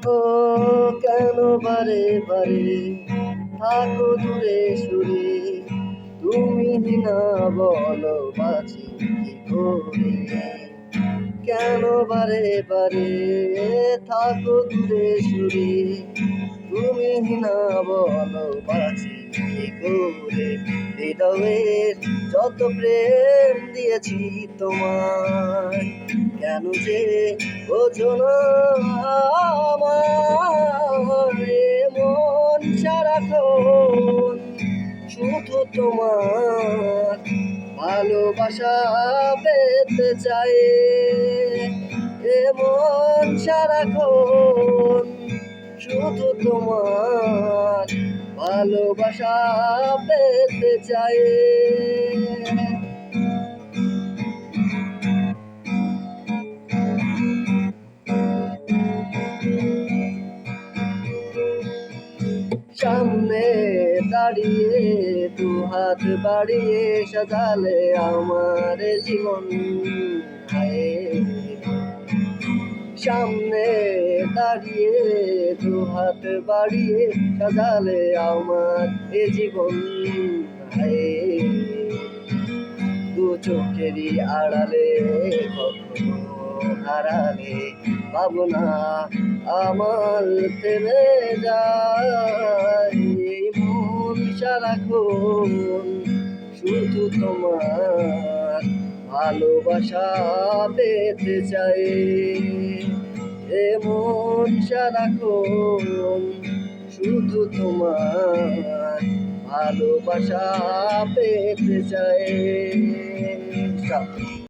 ও কেন বারে বারে থাকো দূরে সরে, তুমি না বলো বাঁচি কি করে। কেন বারে বারে থাকো দূরে সরে, তুমি না বলো বাঁচি কি করে। হৃদয়ের যত প্রেম দিয়েছি তোমায়, কেন যে বোঝো না আমার। মন সারাক্ষণ শুধু তোমার ভালোবাসা পেতে চাই। মন সারাক্ষণ শুধু তোমার ভালোবাসা পেতে চাই। সামনে দাঁড়িয়ে দু হাত বাড়িয়ে সাজালে আমার জীবন। সামনে দাঁড়িয়ে দু হাত বাড়িয়ে সাজালে আমার এ জীবন। দু চোখেরই আড়ালে কখনো হারালে ভাবনা আমার থেমে যায়। মন সারাক্ষণ শুধু তোমার ভালোবাসা পেতে চাই। মন সারাক্ষণ শুধু তোমার ভালোবাসা পেতে চাই।